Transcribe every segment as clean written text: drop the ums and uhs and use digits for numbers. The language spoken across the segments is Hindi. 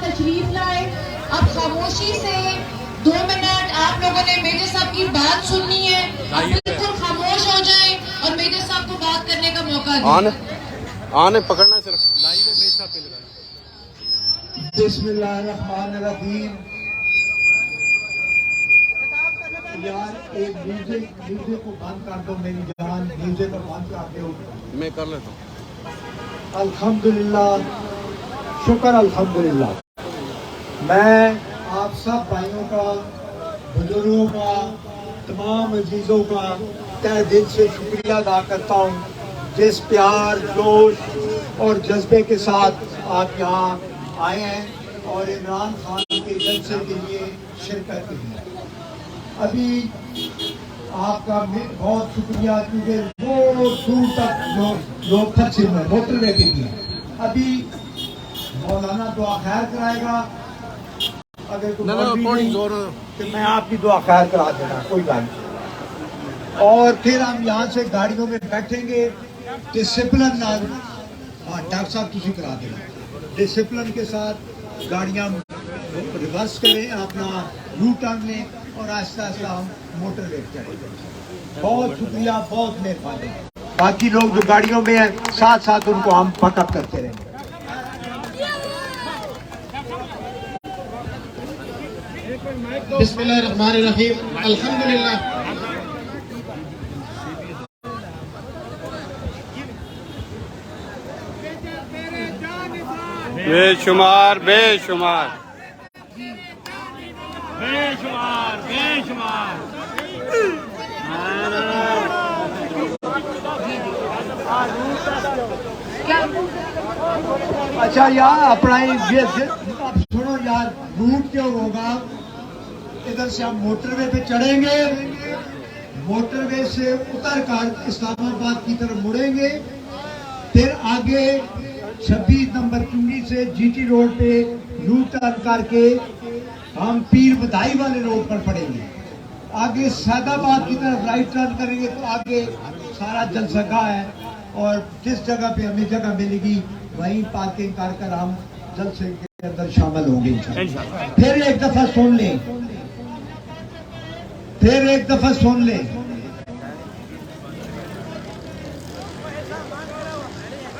तशरीफ लाए। अब खामोशी से 2 मिनट आप लोगों ने मेजर साहब की बात सुननी है। अब बिल्कुल खामोश हो जाएं और मेजर साहब को बात करने का मौका दें। आने पकड़ना सिर्फ लाइव है, मेरे साथ लगा है। बिस्मिल्लाहिर्रहमानिर्रहीम। यार एक म्यूजिक को बंद कर दो मेरी जान, म्यूजिक को बंद कर दो। मैं कर लेता हूँ। अल्हम्दुलिल्लाह, शुक्र अल्हम्दुलिल्लाह। मैं आप सब भाइयों का, बुजुर्गों का, तमाम अजीज़ों का तहे दिल से शुक्रिया अदा करता हूँ जिस प्यार, जोश और जज्बे के साथ आप यहाँ आए हैं और इमरान खान के जलसे के लिए शिरकत के लिए। अभी आपका बहुत शुक्रिया, क्योंकि वो दूर तक लोग फंसे हुए मोटरवे के लिए। अभी मौलाना दुआ खैर कराएगा, अगर तो मैं आपकी दुआ खैर करा देना, कोई बात नहीं। और फिर हम यहाँ से गाड़ियों में बैठेंगे डिसिप्लिन नाल। हाँ डॉक्टर साहब तुझे करा देना, डिसिप्लिन के साथ गाड़ियाँ रिवर्स करें, अपना यू टर्न लें और आहिस्ता आहिस्ता हम मोटर ले चलेंगे। बहुत शुक्रिया, बहुत मेहरबानी। बाकी लोग जो गाड़ियों में हैं साथ साथ उनको हम पकअप करते रहेंगे। बिस्मिल्लाहिर्रहमानिर्रहीम। अल्हम्दुलिल्लाह। बेशुमार बेशुमार बेशुमार बेशुमार। अच्छा यार अपना ये सुनो यार, रूट क्यों होगा? इधर से हम मोटरवे पे चढ़ेंगे, मोटरवे से उतर कर इस्लामाबाद की तरफ मुड़ेंगे, फिर आगे 26 नंबर चुंगी से जीटी रोड पे यू टर्न करके हम पीर बधाई वाले रोड पर पड़ेंगे। आगे सैदाबाद की तरफ राइट टर्न करेंगे तो आगे सारा जलसगाह है और जिस जगह पे हमें जगह मिलेगी वहीं पार्किंग कर हम जलसे के अंदर शामिल होंगे इंशाअल्लाह। फिर एक दफा सुन लें, फिर एक दफा सुन लें,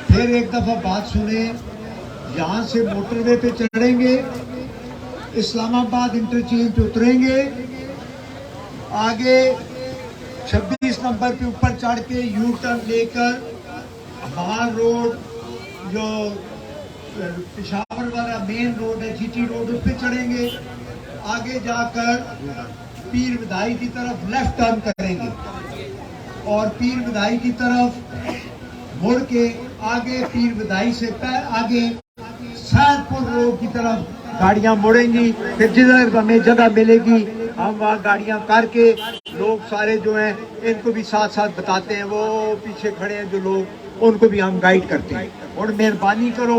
फिर एक दफा बात सुने। यहां से मोटरवे पे चढ़ेंगे, इस्लामाबाद इंटरचेंज उतरेंगे, आगे 26 नंबर पे ऊपर चढ़ के यू टर्न लेकर महार रोड जो पेशावर वाला मेन रोड है, जीटी रोड, उस पे चढ़ेंगे। आगे जाकर पीर बधाई की तरफ लेफ्ट टर्न करेंगे और पीर बधाई की तरफ मुड़ के आगे पीर बधाई से आगे सैदपुर रोड की तरफ गाड़ियां मुड़ेंगी। फिर जिधर हमें जगह मिलेगी हम वहाँ गाड़ियां करके लोग सारे जो हैं इनको भी साथ साथ बताते हैं, वो पीछे खड़े हैं जो लोग, उनको भी हम गाइड करते हैं। और मेहरबानी करो,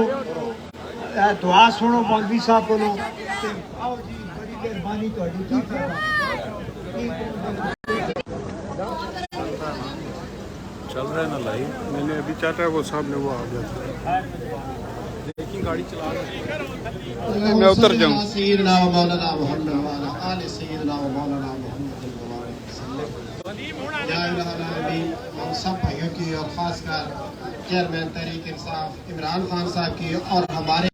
दुआ सुनो मौलवी साहब को। आओ जी, बड़ी मेहरबानी चल रहा है ना लाइव। मैंने अभी चाटा वो सामने वो आ गया, देखिए गाड़ी चला रहे, मैं उतर जाऊँ। हम सब भाइयों की और खासकर चेयरमैन तहरीक इंसाफ इमरान खान साहब की और हमारे